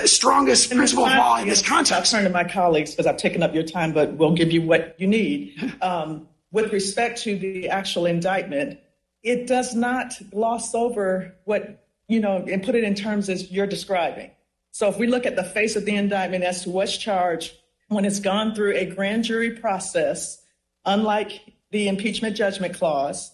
strongest principle of law in this context. I'll turn to my colleagues because I've taken up your time, but we'll give you what you need. With respect to the actual indictment, it does not gloss over what, and put it in terms as you're describing. So if we look at the face of the indictment as to what's charged, when it's gone through a grand jury process, unlike the impeachment judgment clause,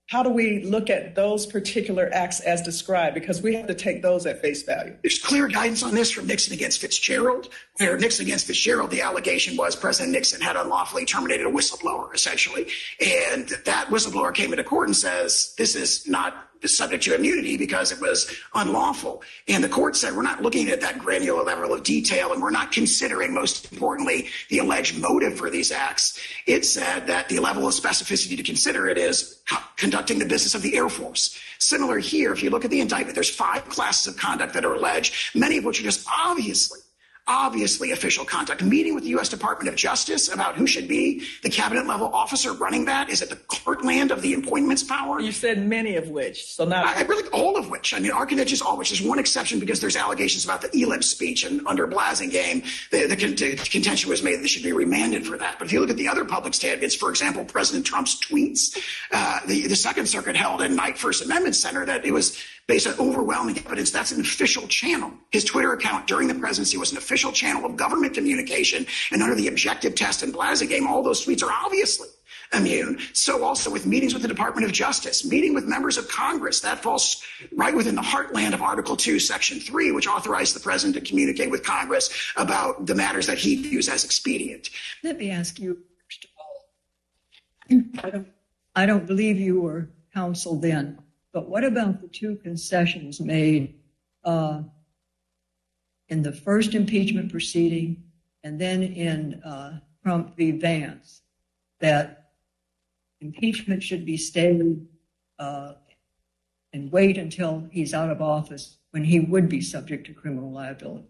how do we look at those particular acts as described? Because we have to take those at face value. There's clear guidance on this from Nixon against Fitzgerald, where Nixon against Fitzgerald, the allegation was President Nixon had unlawfully terminated a whistleblower, essentially. And that whistleblower came into court and says, this is not subject to immunity because it was unlawful. And the court said, we're not looking at that granular level of detail, and we're not considering, most importantly, the alleged motive for these acts. It said that the level of specificity to consider it is conducting the business of the Air Force. Similar here, if you look at the indictment, there's 5 classes of conduct that are alleged, many of which are just obviously official conduct. Meeting with the U.S. Department of Justice about who should be the cabinet level officer running that. Is it the heartland of the appointments power? You said many of which, so now really all of which. I mean, Arcanich is all which. There's one exception because there's allegations about the Elim speech, and under Blasingame, the contention was made that they should be remanded for that. But if you look at the other public statements, for example, President Trump's tweets, the Second Circuit held in Knight First Amendment Center that it was based on overwhelming evidence. That's an official channel. His Twitter account during the presidency was an official channel of government communication. And under the objective test in Blasingame, all those tweets are obviously immune. So also with meetings with the Department of Justice, meeting with members of Congress, that falls right within the heartland of Article 2, Section 3, which authorized the president to communicate with Congress about the matters that he views as expedient. Let me ask you, first of all, I don't believe you were counsel then, but what about the 2 concessions made in the first impeachment proceeding and then in Trump v. Vance, that impeachment should be stayed and wait until he's out of office when he would be subject to criminal liability?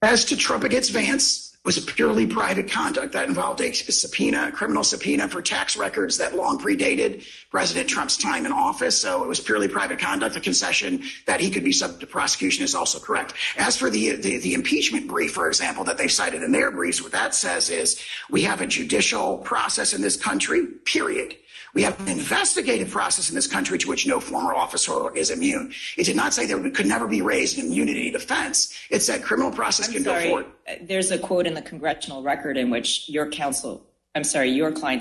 As to Trump against Vance, was a purely private conduct that involved a subpoena, a criminal subpoena for tax records that long predated President Trump's time in office. So it was purely private conduct. The concession that he could be subject to prosecution is also correct. As for the impeachment brief, for example, that they cited in their briefs, what that says is we have a judicial process in this country, period. We have an investigative process in this country to which no former officer is immune. It did not say there could never be raised an immunity defense. It said criminal process can go forward. There's a quote in the congressional record in which your client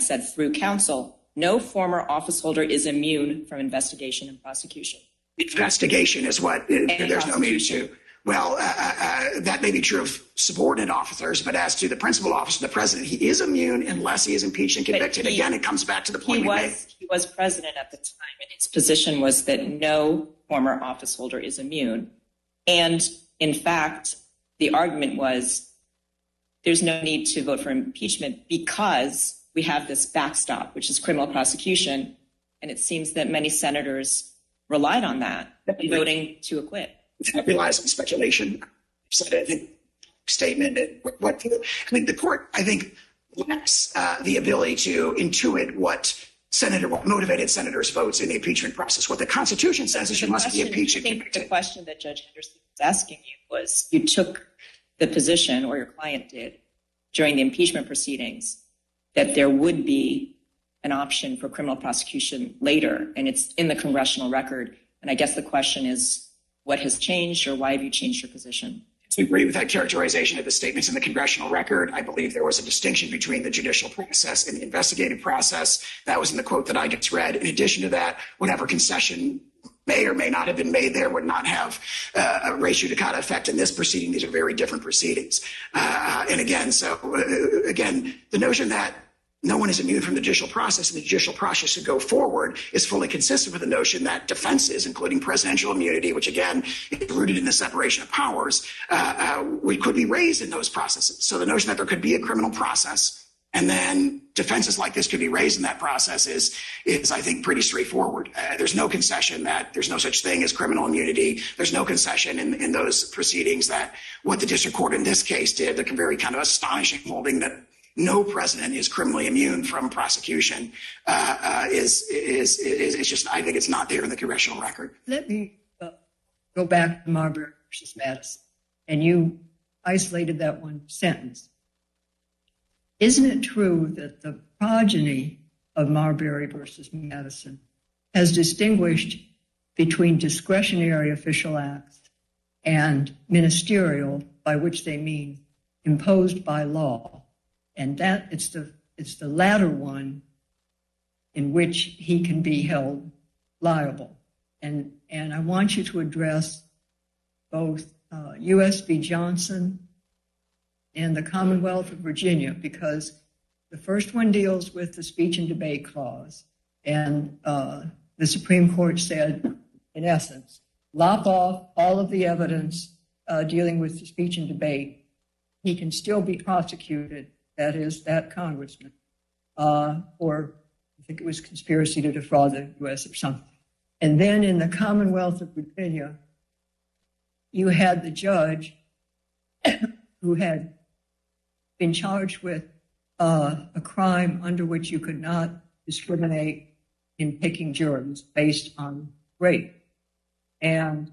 said through counsel, no former office holder is immune from investigation and prosecution. Investigation is what there's no immunity to. Well, that may be true of subordinate officers, but as to the principal officer, the president, he is immune unless he is impeached and convicted. Again, it comes back to the point we made. He was president at the time, and his position was that no former office holder is immune. And in fact, the argument was there's no need to vote for impeachment because we have this backstop, which is criminal prosecution. And it seems that many senators relied on that in voting to acquit. That relies on speculation. Said, I think, statement. The court, I think, lacks the ability to intuit what motivated senators' votes in the impeachment process. What the Constitution says is you must be impeached. I think the question that Judge Henderson was asking you was you took the position, or your client did, during the impeachment proceedings, that there would be an option for criminal prosecution later, and it's in the congressional record. And I guess the question is, what has changed, or why have you changed your position? I agree with that characterization of the statements in the congressional record. I believe there was a distinction between the judicial process and the investigative process. That was in the quote that I just read. In addition to that, whatever concession may or may not have been made there would not have a res judicata effect in this proceeding. These are very different proceedings. And again, the notion that no one is immune from the judicial process and the judicial process should go forward is fully consistent with the notion that defenses, including presidential immunity, which again is rooted in the separation of powers, could be raised in those processes. So the notion that there could be a criminal process and then defenses like this could be raised in that process is I think, pretty straightforward. There's no concession that there's no such thing as criminal immunity. There's no concession in those proceedings that what the district court in this case did, the very kind of astonishing holding that no president is criminally immune from prosecution is just, I think it's not there in the congressional record. Let me go back to Marbury versus Madison. and you isolated that one sentence. Isn't it true that the progeny of Marbury versus Madison has distinguished between discretionary official acts and ministerial, by which they mean imposed by law, and that it's the latter one in which he can be held liable. And I want you to address both U.S. v. Johnson and the Commonwealth of Virginia, because the first one deals with the speech and debate clause, and the Supreme Court said, in essence, lop off all of the evidence dealing with the speech and debate. He can still be prosecuted, that is, that congressman, for, I think it was conspiracy to defraud the U.S. or something. And then in the Commonwealth of Virginia, you had the judge who had been charged with a crime under which you could not discriminate in picking jurors based on race. And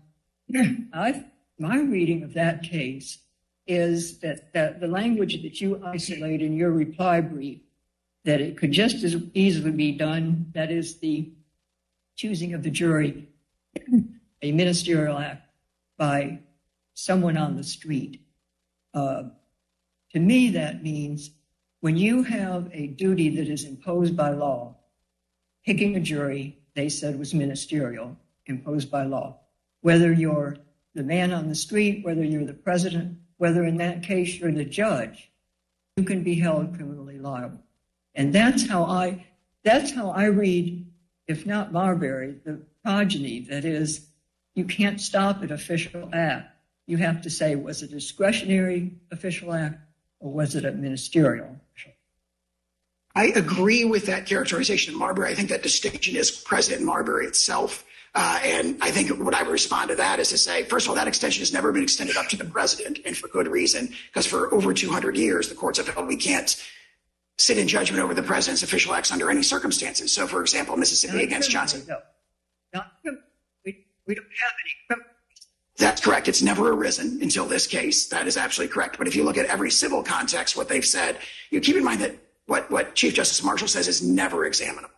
my reading of that case is that the language that you isolate in your reply brief, that it could just as easily be done, that is the choosing of the jury, a ministerial act by someone on the street. To me, that means when you have a duty that is imposed by law, picking a jury, they said was ministerial, imposed by law. Whether you're the man on the street, whether you're the president, whether in that case you're the judge, you can be held criminally liable. And that's how I read, if not Marbury, the progeny. That is, you can't stop an official act. You have to say, was it a discretionary official act or was it a ministerial? I agree with that characterization of Marbury. I think that distinction is present in Marbury itself. And I think what I would respond to that is to say, first of all, that extension has never been extended up to the president, and for good reason, because for over 200 years, the courts have held we can't sit in judgment over the president's official acts under any circumstances. So, for example, Mississippi against Johnson. No, we don't have any criminal. That's correct. It's never arisen until this case. That is absolutely correct. But if you look at every civil context, what they've said, you keep in mind that what Chief Justice Marshall says is never examinable.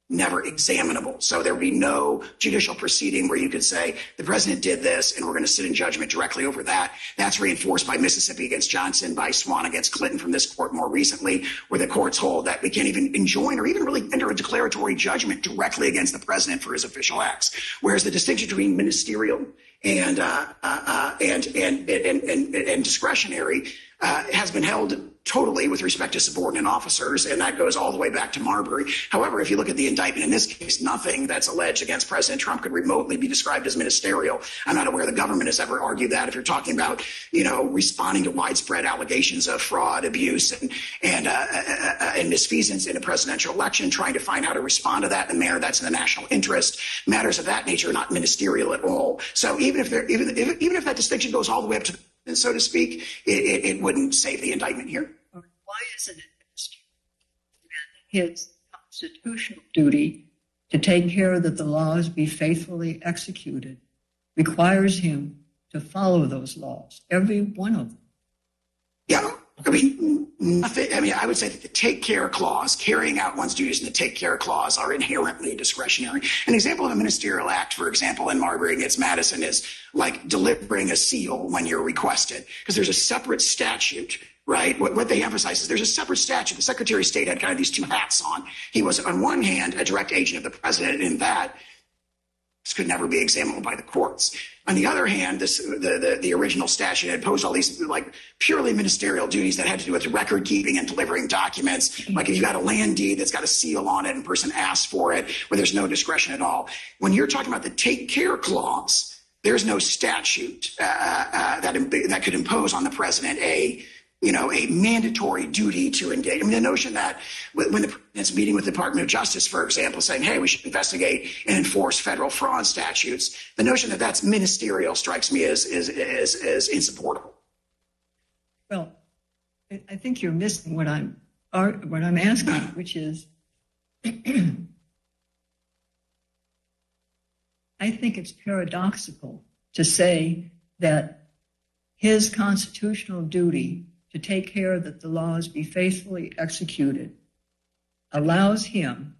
Never examinable. So there would be no judicial proceeding where you could say the president did this and we're going to sit in judgment directly over that. That's reinforced by Mississippi against Johnson, by Swan against Clinton from this court more recently, where the courts hold that we can't even enjoin or even really enter a declaratory judgment directly against the president for his official acts. Whereas the distinction between ministerial and discretionary has been held totally with respect to subordinate officers, and that goes all the way back to Marbury. However, if you look at the indictment in this case, nothing that's alleged against President Trump could remotely be described as ministerial. I'm not aware the government has ever argued that. If you're talking about, responding to widespread allegations of fraud, abuse, and misfeasance in a presidential election, trying to find how to respond to that in a manner that's in the national interest, matters of that nature are not ministerial at all. So even if that distinction goes all the way up to, so to speak, it wouldn't save the indictment here. Why isn't it his constitutional duty to take care that the laws be faithfully executed requires him to follow those laws, every one of them? Yeah, I would say that the take care clause, carrying out one's duties in the take care clause, are inherently discretionary. An example of a ministerial act, for example, in Marbury against Madison is like delivering a seal when you're requested, because there's a separate statute, right? What they emphasize is there's a separate statute. The Secretary of State had kind of these two hats on. He was, on one hand, a direct agent of the president, and in that, this could never be examined by the courts. On the other hand, the original statute had imposed all these like purely ministerial duties that had to do with record keeping and delivering documents. Like if you got a land deed that's got a seal on it and a person asks for it, where there's no discretion at all. When you're talking about the take care clause, there's no statute that could impose on the president a mandatory duty to engage. I mean, the notion that when the president's meeting with the Department of Justice, for example, saying, hey, we should investigate and enforce federal fraud statutes, the notion that that's ministerial strikes me as insupportable. Well, I think you're missing what I'm asking, which is, I think it's paradoxical to say that his constitutional duty to take care that the laws be faithfully executed allows him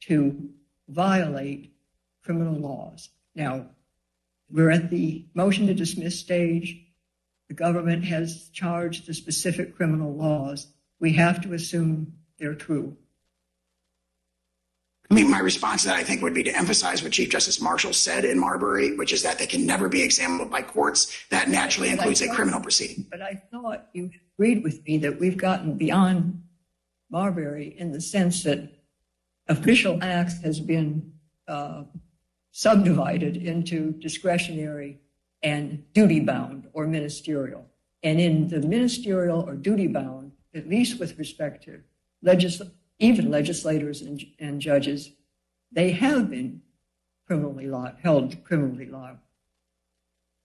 to violate criminal laws. Now, we're at the motion to dismiss stage. The government has charged the specific criminal laws. We have to assume they're true. I mean, my response to that, I think, would be to emphasize what Chief Justice Marshall said in Marbury, which is that they can never be examined by courts. That naturally includes a criminal proceeding. But I thought you agreed with me that we've gotten beyond Marbury in the sense that official acts has been subdivided into discretionary and duty-bound or ministerial. And in the ministerial or duty-bound, at least with respect to even legislators and judges, they have been held criminally liable.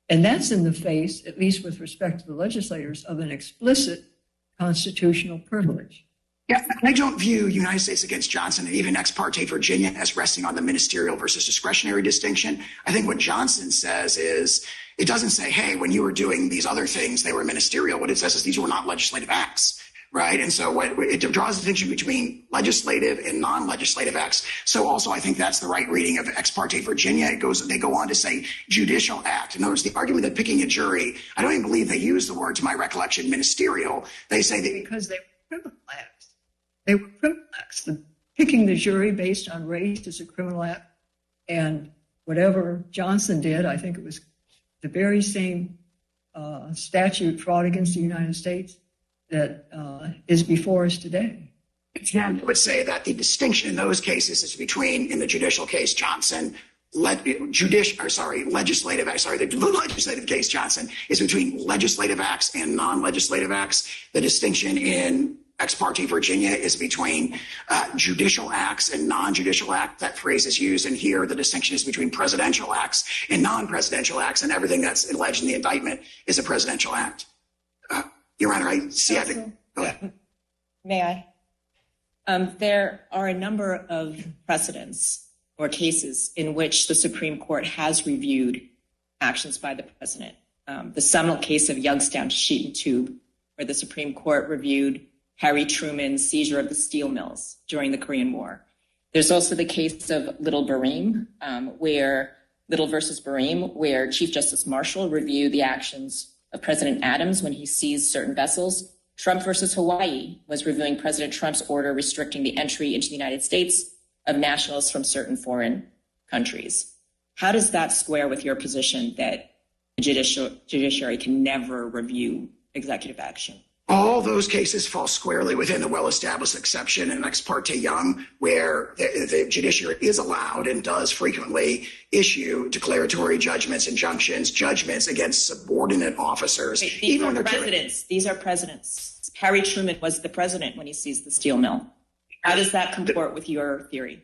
And that's in the face, at least with respect to the legislators, of an explicit constitutional privilege. Yeah, I don't view United States against Johnson and even Ex parte Virginia as resting on the ministerial versus discretionary distinction. I think what Johnson says is, it doesn't say, hey, when you were doing these other things, they were ministerial. What it says is these were not legislative acts, right? And so it draws a distinction between legislative and non-legislative acts. So also I think that's the right reading of Ex parte Virginia. They go on to say judicial act. And notice the argument that picking a jury, I don't even believe they use the word, to my recollection, ministerial. They say that because they were criminal acts. They were criminal acts. Picking the jury based on race is a criminal act. And whatever Johnson did, I think it was the very same statute, fraud against the United States, that is before us today. I would say that the distinction in those cases is between, in the judicial case, Johnson, the legislative case, Johnson, is between legislative acts and non-legislative acts. The distinction in Ex parte Virginia is between judicial acts and non-judicial acts. That phrase is used. And here, the distinction is between presidential acts and non-presidential acts. And everything that's alleged in the indictment is a presidential act. Your Honor, I see. I think. Go ahead. May I? There are a number of precedents or cases in which the Supreme Court has reviewed actions by the president. The seminal case of Youngstown Sheet and Tube, where the Supreme Court reviewed Harry Truman's seizure of the steel mills during the Korean War. There's also the case of Little versus Bareem, where Chief Justice Marshall reviewed the actions of President Adams when he seized certain vessels. Trump versus Hawaii was reviewing President Trump's order restricting the entry into the United States of nationals from certain foreign countries. How does that square with your position that the judiciary can never review executive action? All those cases fall squarely within the well-established exception in Ex parte Young, where the judiciary is allowed and does frequently issue declaratory judgments, injunctions, judgments against subordinate officers. Wait, these are presidents. Harry Truman was the president when he seized the steel mill. How does that comport with your theory?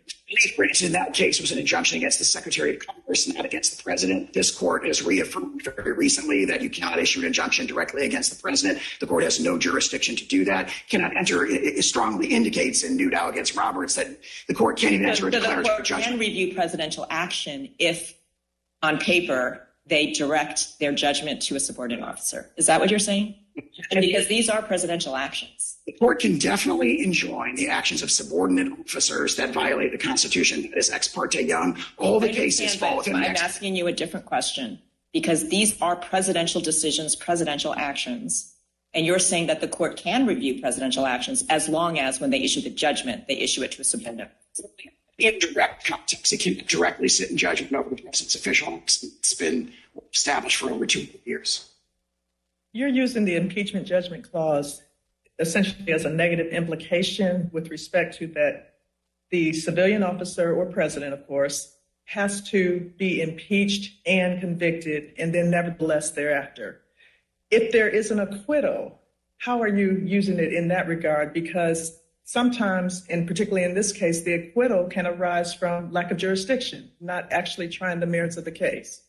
In that case, was an injunction against the Secretary of Congress, not against the president. This court has reaffirmed very recently that you cannot issue an injunction directly against the president. The court has no jurisdiction to do that. Cannot enter. It strongly indicates in Newdow against Roberts that the court can't even enter a declaratory judgment. The court can review presidential action if, on paper, they direct their judgment to a subordinate officer. Is that what you're saying? Because these are presidential actions. The court can definitely enjoin the actions of subordinate officers that violate the Constitution. That is Ex parte Young. All the cases fall within I'm asking you a different question, because these are presidential decisions, presidential actions, and you're saying that the court can review presidential actions as long as, when they issue the judgment, they issue it to a subordinate. In direct context, it can directly sit in judgment over the president's official. It's been established for over 2 years. You're using the impeachment judgment clause essentially as a negative implication with respect to that the civilian officer or president, of course, has to be impeached and convicted, and then nevertheless thereafter. If there is an acquittal, how are you using it in that regard? Because sometimes, and particularly in this case, the acquittal can arise from lack of jurisdiction, not actually trying the merits of the case.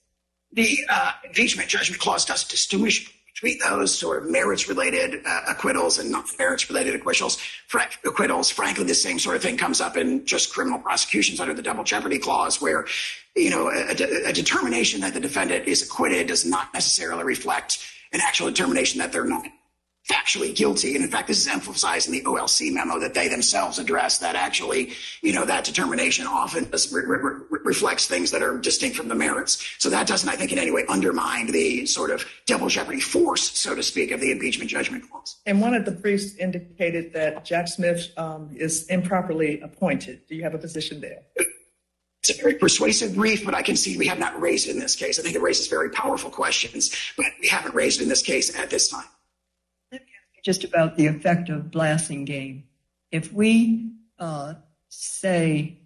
The impeachment judgment clause does distinguish between those sort of merits-related acquittals and not merits-related acquittals. Frankly, the same sort of thing comes up in just criminal prosecutions under the double jeopardy clause, where a determination that the defendant is acquitted does not necessarily reflect an actual determination that they're not factually guilty. And in fact, this is emphasized in the OLC memo that they themselves address, that actually, that determination often reflects things that are distinct from the merits. So that doesn't, I think, in any way undermine the sort of double jeopardy force, so to speak, of the impeachment judgment clause. And one of the briefs indicated that Jack Smith is improperly appointed. Do you have a position there? It's a very persuasive brief, but I can see we have not raised it in this case. I think it raises very powerful questions, but we haven't raised it in this case at this time. Just about the effect of Blassingame. If we say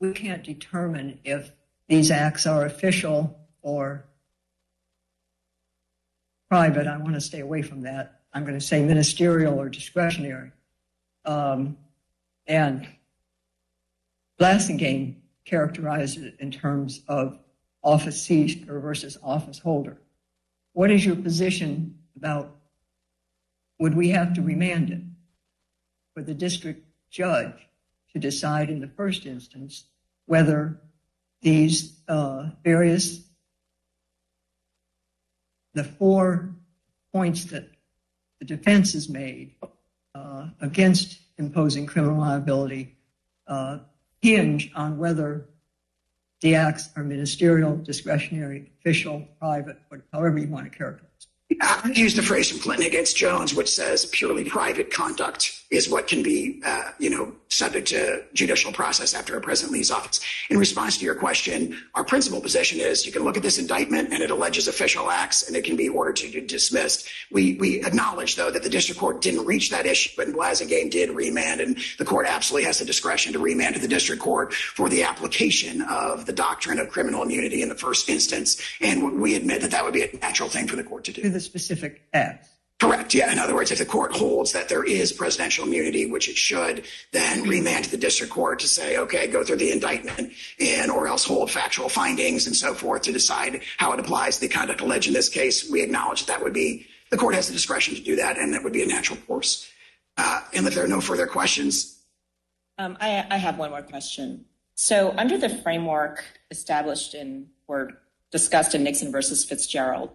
we can't determine if these acts are official or private, I want to stay away from that. I'm going to say ministerial or discretionary. And Blassingame characterized it in terms of office seeker versus office holder. What is your position about, would we have to remand it for the district judge to decide in the first instance whether these the 4 points that the defense has made against imposing criminal liability hinge on whether the acts are ministerial, discretionary, official, private, however you want to characterize it? I used the phrase from Clinton against Jones, which says purely private conduct is what can be, subject to judicial process after a president leaves office. In response to your question, our principal position is you can look at this indictment and it alleges official acts and it can be ordered to be dismissed. We acknowledge, though, that the district court didn't reach that issue, but Blassingame did remand, and the court absolutely has the discretion to remand to the district court for the application of the doctrine of criminal immunity in the first instance. And we admit that that would be a natural thing for the court to do. To the specific acts. Correct. Yeah. In other words, if the court holds that there is presidential immunity, which it should, then remand to the district court to say, okay, go through the indictment or else hold factual findings and so forth to decide how it applies to the conduct alleged in this case. We acknowledge that would be, the court has the discretion to do that, and that would be a natural course. And if there are no further questions. I have one more question. So under the framework established or discussed in Nixon versus Fitzgerald,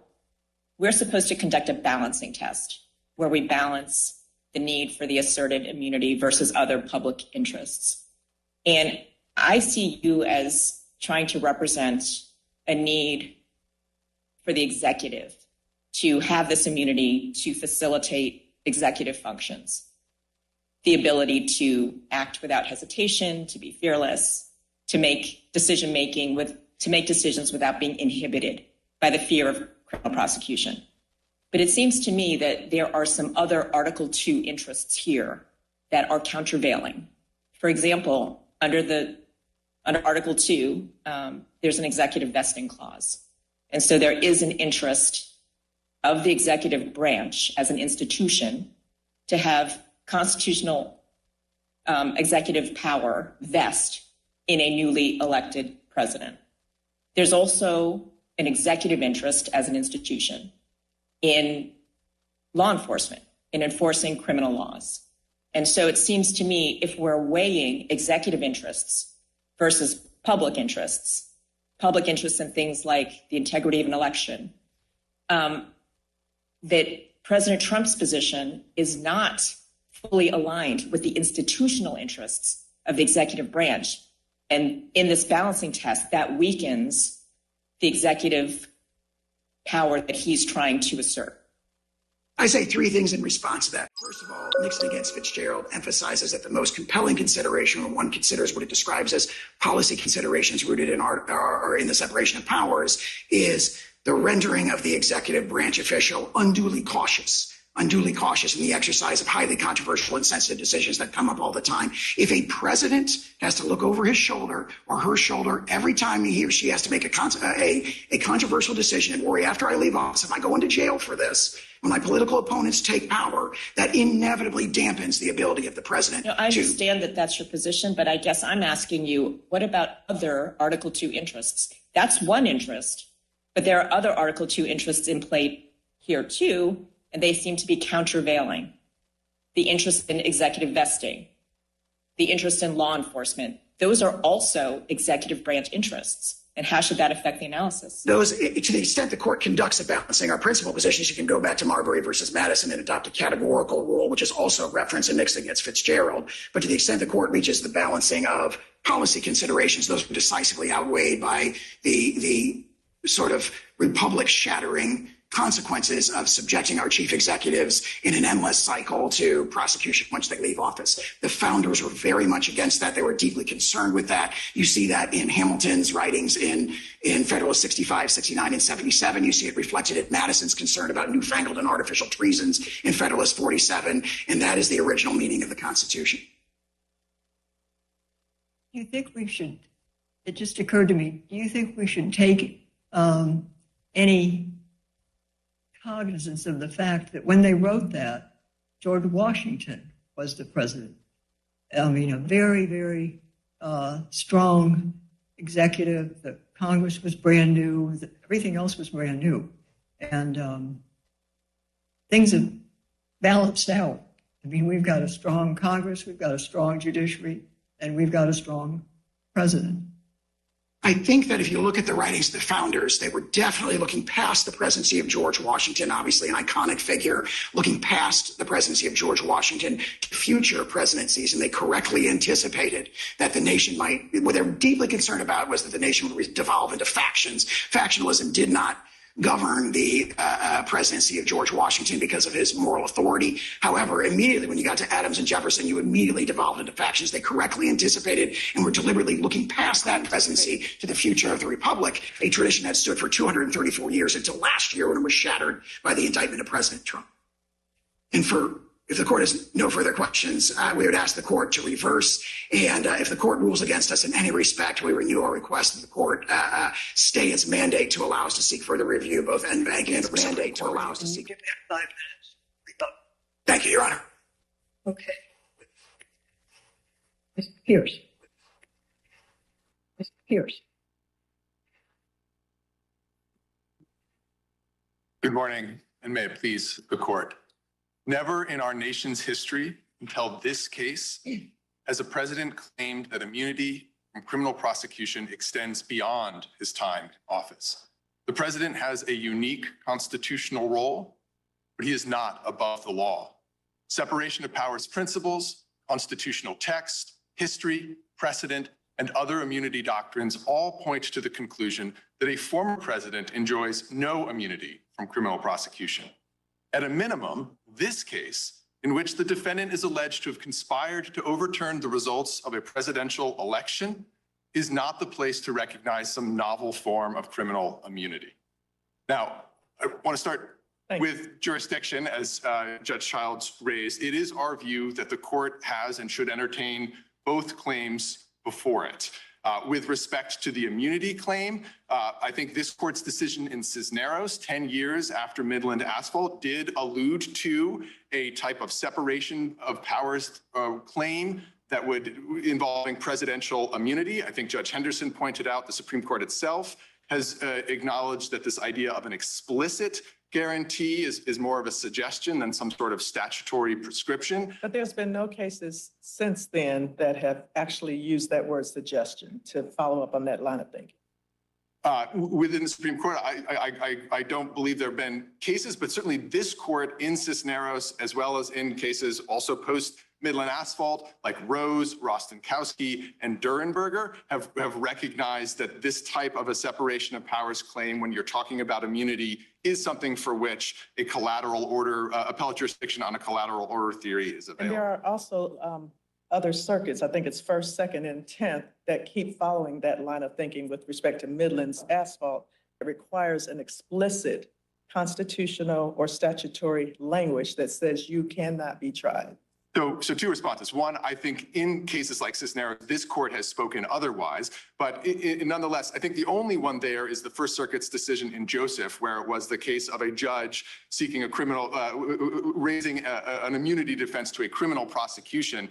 we're supposed to conduct a balancing test where we balance the need for the asserted immunity versus other public interests. And I see you as trying to represent a need for the executive to have this immunity to facilitate executive functions, the ability to act without hesitation, to be fearless, to make decisions without being inhibited by the fear of criminal prosecution. But it seems to me that there are some other Article 2 interests here that are countervailing. For example, under Article 2, there's an executive vesting clause. And so there is an interest of the executive branch as an institution to have constitutional executive power vest in a newly elected president. There's also an executive interest as an institution in law enforcement, in enforcing criminal laws. And so it seems to me, if we're weighing executive interests versus public interests in things like the integrity of an election, that President Trump's position is not fully aligned with the institutional interests of the executive branch. And in this balancing test, that weakens the executive power that he's trying to assert. I say 3 things in response to that. First of all, Nixon against Fitzgerald emphasizes that the most compelling consideration when one considers what it describes as policy considerations rooted in in the separation of powers is the rendering of the executive branch official unduly cautious in the exercise of highly controversial and sensitive decisions that come up all the time. If a president has to look over his shoulder or her shoulder every time he or she has to make a controversial decision and worry, after I leave office, am I going to jail for this? When my political opponents take power, that inevitably dampens the ability of the president. I understand that that's your position, but I guess I'm asking you, what about other Article 2 interests? That's one interest, but there are other Article 2 interests in play here too, and they seem to be countervailing. The interest in executive vesting, the interest in law enforcement, those are also executive branch interests. And how should that affect the analysis? Those, to the extent the court conducts a balancing, our principal positions, you can go back to Marbury versus Madison and adopt a categorical rule, which is also referenced in Nixon against Fitzgerald. But to the extent the court reaches the balancing of policy considerations, those are decisively outweighed by the sort of republic shattering consequences of subjecting our chief executives in an endless cycle to prosecution once they leave office. The founders were very much against that. They were deeply concerned with that. You see that in Hamilton's writings in Federalist 65, 69, and 77. You see it reflected in Madison's concern about newfangled and artificial treasons in Federalist 47. And that is the original meaning of the Constitution. Do you think we should, it just occurred to me, do you think we should take any cognizance of the fact that when they wrote that, George Washington was the president? I mean, a very, very strong executive. The Congress was brand new. Everything else was brand new. And things have balanced out. I mean, we've got a strong Congress, we've got a strong judiciary, and we've got a strong president. I think that if you look at the writings of the founders, they were definitely looking past the presidency of George Washington, obviously an iconic figure, looking past the presidency of George Washington to future presidencies. And they correctly anticipated that the nation might, what they were deeply concerned about was that the nation would devolve into factions. Factionalism did not govern the presidency of George Washington because of his moral authority. However, immediately when you got to Adams and Jefferson, you immediately devolved into factions. They correctly anticipated and were deliberately looking past that presidency to the future of the republic, a tradition that stood for 234 years until last year when it was shattered by the indictment of President Trump. And if the court has no further questions, we would ask the court to reverse. And if the court rules against us in any respect, we renew our request that the court stay its mandate to allow us to seek further review, both en banc and the mandate to allow us to seek. Give me 5 minutes. Thank you, Your Honor. Okay. Mr. Pierce. Mr. Pierce. Good morning, and may it please the court. Never in our nation's history until this case has a president claimed that immunity from criminal prosecution extends beyond his time in office. The president has a unique constitutional role, but he is not above the law. Separation of powers principles, constitutional text, history, precedent, and other immunity doctrines all point to the conclusion that a former president enjoys no immunity from criminal prosecution. At a minimum, this case, in which the defendant is alleged to have conspired to overturn the results of a presidential election, is not the place to recognize some novel form of criminal immunity. Now, I want to start with jurisdiction, as Judge Childs raised. It is our view that the court has and should entertain both claims before it. With respect to the immunity claim, I think this court's decision in Cisneros 10 years after Midland Asphalt did allude to a type of separation of powers claim that would involving presidential immunity. I think Judge Henderson pointed out the Supreme Court itself has acknowledged that this idea of an explicit guarantee is more of a suggestion than some sort of statutory prescription. But there's been no cases since then that have actually used that word suggestion to follow up on that line of thinking. Within the Supreme Court, I don't believe there have been cases, but certainly this court in Cisneros, as well as in cases also post Midland Asphalt, like Rose, Rostenkowski, and Durenberger, have recognized that this type of a separation of powers claim, when you're talking about immunity, is something for which a collateral order, appellate jurisdiction on a collateral order theory is available. And there are also other circuits, I think it's 1st, 2nd, and 10th, that keep following that line of thinking with respect to Midland's Asphalt. It requires an explicit constitutional or statutory language that says you cannot be tried. So 2 responses. One, I think in cases like Cisneros, this court has spoken otherwise, but nonetheless, I think the only one there is the First Circuit's decision in Joseph, where it was the case of a judge seeking a criminal, raising an immunity defense to a criminal prosecution.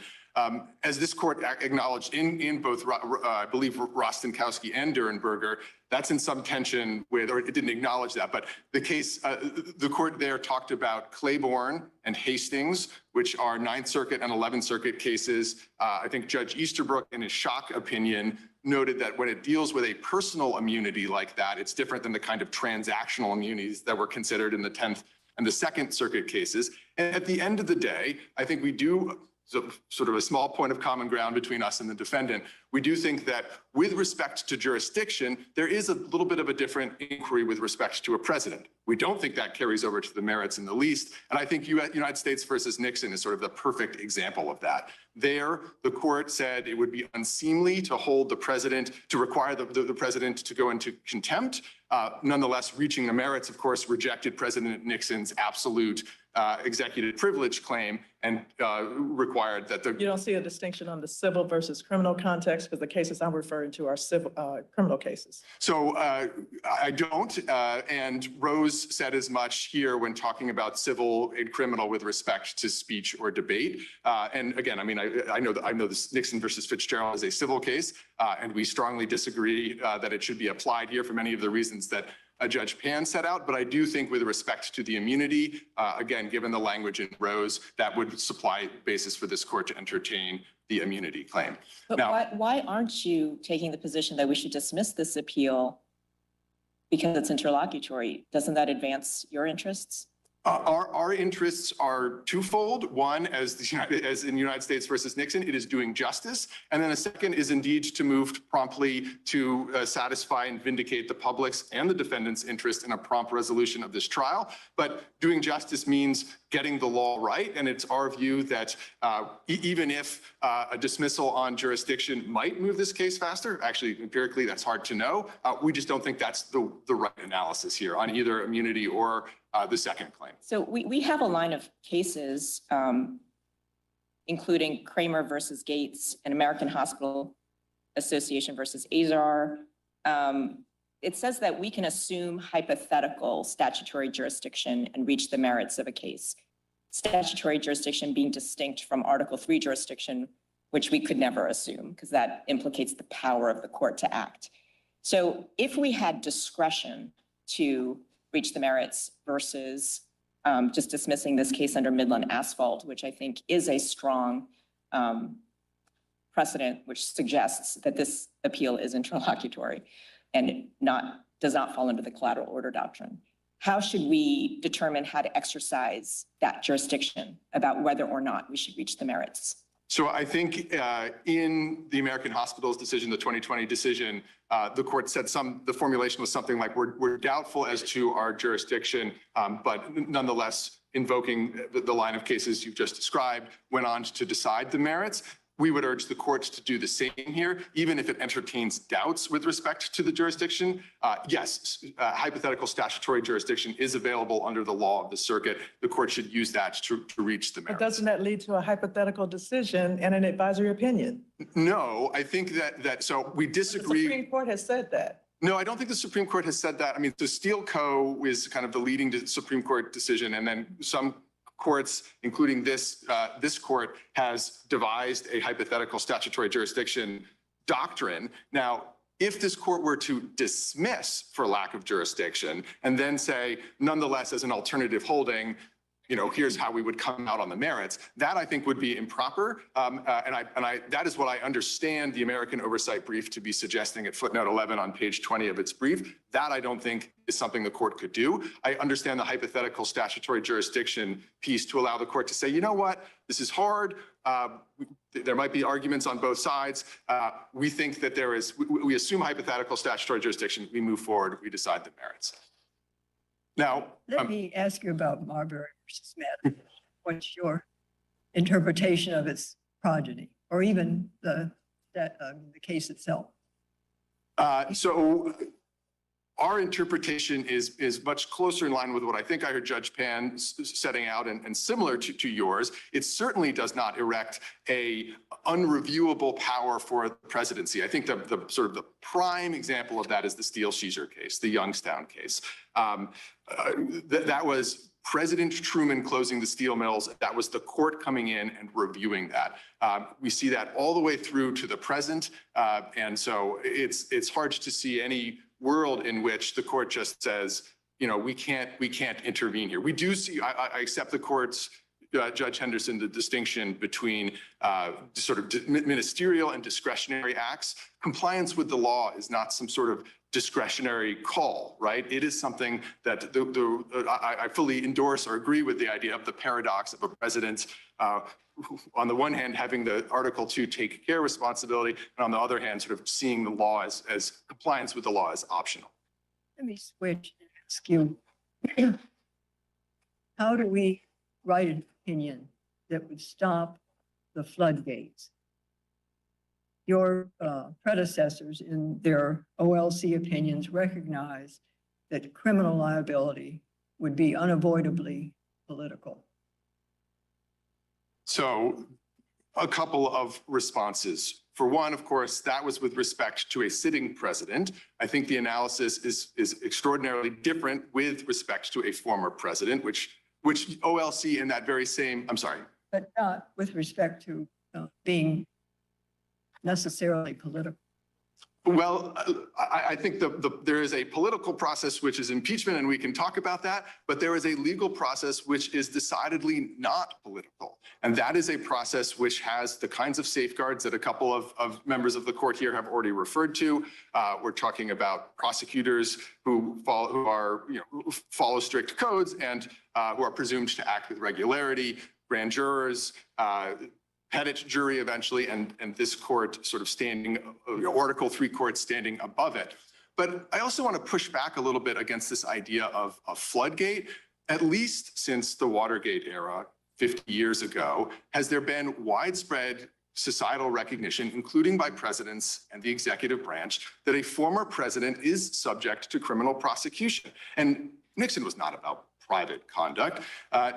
As this court acknowledged in both, I believe, Rostenkowski and Durenberger, that's in some tension with, or it didn't acknowledge that, but the case, the court there talked about Claiborne and Hastings, which are Ninth Circuit and 11th Circuit cases. I think Judge Easterbrook, in his Schock opinion, noted that when it deals with a personal immunity like that, it's different than the kind of transactional immunities that were considered in the 10th and the Second Circuit cases. And at the end of the day, I think we do, so sort of a small point of common ground between us and the defendant. We do think that with respect to jurisdiction, there is a little bit of a different inquiry with respect to a president. We don't think that carries over to the merits in the least. And I think United States versus Nixon is sort of the perfect example of that. There, the court said it would be unseemly to hold the president, to require the president to go into contempt. Nonetheless, reaching the merits, of course, rejected President Nixon's absolute executive privilege claim and required that the— You don't see a distinction on the civil versus criminal context, because the cases I'm referring to are civil, criminal cases. So I don't, and Rose said as much here when talking about civil and criminal with respect to speech or debate. And again, I mean, I know this Nixon versus Fitzgerald is a civil case, and we strongly disagree that it should be applied here for many of the reasons that Judge Pan set out. But I do think with respect to the immunity, again, given the language in Rose, that would supply basis for this court to entertain the immunity claim. But Now, why aren't you taking the position that we should dismiss this appeal because it's interlocutory? Doesn't that advance your interests? Our interests are twofold. One, as in United States versus Nixon, it is doing justice. And then a second is indeed to move promptly to satisfy and vindicate the public's and the defendant's interest in a prompt resolution of this trial. But doing justice means getting the law right. And it's our view that even if a dismissal on jurisdiction might move this case faster, actually empirically that's hard to know, we just don't think that's the right analysis here on either immunity or the second claim. So we have a line of cases, including Kramer versus Gates and American Hospital Association versus Azar. It says that we can assume hypothetical statutory jurisdiction and reach the merits of a case. Statutory jurisdiction being distinct from Article III jurisdiction, which we could never assume because that implicates the power of the court to act. So if we had discretion to reach the merits versus just dismissing this case under Midland Asphalt, which I think is a strong precedent, which suggests that this appeal is interlocutory and does not fall under the collateral order doctrine. How should we determine how to exercise that jurisdiction about whether or not we should reach the merits? So I think in the American Hospitals decision, the 2020 decision, the court said the formulation was something like, we're doubtful as to our jurisdiction, but nonetheless, invoking the line of cases you've just described, went on to decide the merits. We would urge the courts to do the same here, even if it entertains doubts with respect to the jurisdiction. Yes, hypothetical statutory jurisdiction is available under the law of the circuit. The court should use that to reach the merits. But doesn't that lead to a hypothetical decision and an advisory opinion? No, I think that so we disagree. The Supreme Court has said that. No, I don't think the Supreme Court has said that. I mean, the Steele Co. is kind of the leading Supreme Court decision, and then some courts, including this court, has devised a hypothetical statutory jurisdiction doctrine. Now, if this court were to dismiss for lack of jurisdiction and then say, nonetheless, as an alternative holding, here's how we would come out on the merits, that I think would be improper. And that is what I understand the American Oversight Brief to be suggesting at footnote 11 on page 20 of its brief. That I don't think is something the court could do. I understand the hypothetical statutory jurisdiction piece to allow the court to say, you know what, this is hard. There might be arguments on both sides. We think that we assume hypothetical statutory jurisdiction, we move forward, we decide the merits. Now, let me ask you about Marbury versus Smith. What's your interpretation of its progeny, or even the case itself? So our interpretation is much closer in line with what I think I heard Judge Pan setting out, and similar to yours. It certainly does not erect a unreviewable power for the presidency. I think the sort of the prime example of that is the Steele-Sheezer case, the Youngstown case. That was President Truman closing the steel mills. That was the court coming in and reviewing that. We see that all the way through to the present. And so it's hard to see any world in which the court just says, you know, we can't intervene here. We do see, I accept the court's, Judge Henderson, the distinction between sort of ministerial and discretionary acts. Compliance with the law is not some sort of discretionary call, right? It is something that I fully endorse or agree with the idea of the paradox of a president, on the one hand, having the Article 2 take care responsibility, and on the other hand, sort of seeing the law as compliance with the law as optional. Let me switch and ask you, how do we write an opinion that would stop the floodgates? Your predecessors in their OLC opinions recognize that criminal liability would be unavoidably political. So a couple of responses. For one, of course, that was with respect to a sitting president. I think the analysis is extraordinarily different with respect to a former president, which OLC in that very same, I'm sorry. But not with respect to being necessarily political. Well, I think there is a political process which is impeachment, and we can talk about that, but there is a legal process which is decidedly not political. And that is a process which has the kinds of safeguards that a couple of members of the court here have already referred to. We're talking about prosecutors who follow strict codes and who are presumed to act with regularity, grand jurors, Pettit jury eventually, and this court sort of standing, Article 3 court standing above it. But I also want to push back a little bit against this idea of a floodgate. At least since the Watergate era, 50 years ago, has there been widespread societal recognition, including by presidents and the executive branch, that a former president is subject to criminal prosecution. And Nixon was not about private conduct.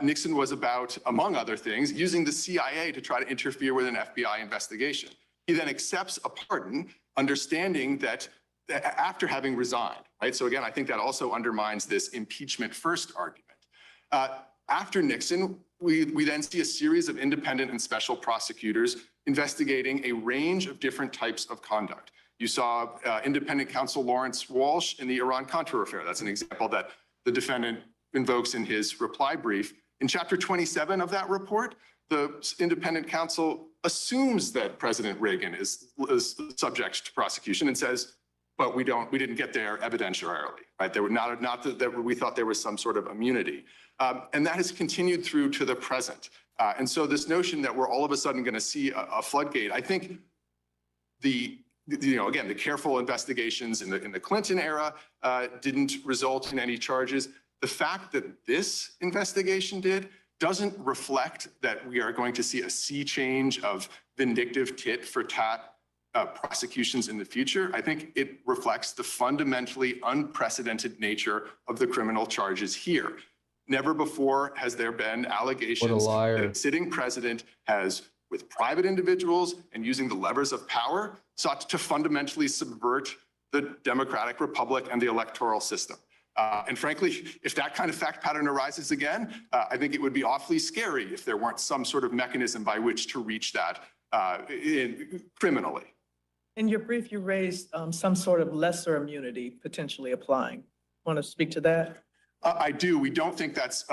Nixon was about, among other things, using the CIA to try to interfere with an FBI investigation. He then accepts a pardon, understanding that after having resigned, right? So again, I think that also undermines this impeachment first argument. After Nixon, we then see a series of independent and special prosecutors investigating a range of different types of conduct. You saw independent counsel Lawrence Walsh in the Iran-Contra affair. That's an example that the defendant invokes in his reply brief. In chapter 27 of that report, the independent counsel assumes that President Reagan is subject to prosecution and says, but we didn't get there evidentiarily, right? There were not that we thought there was some sort of immunity. And that has continued through to the present. And so this notion that we're all of a sudden going to see a floodgate, I think again, the careful investigations in the Clinton era didn't result in any charges. The fact that this investigation doesn't reflect that we are going to see a sea change of vindictive tit for tat prosecutions in the future. I think it reflects the fundamentally unprecedented nature of the criminal charges here. Never before has there been allegations that a sitting president has, with private individuals and using the levers of power, sought to fundamentally subvert the democratic republic and the electoral system. And frankly, if that kind of fact pattern arises again, I think it would be awfully scary if there weren't some sort of mechanism by which to reach that criminally. In your brief, you raised some sort of lesser immunity potentially applying. Want to speak to that? I do. We don't think that's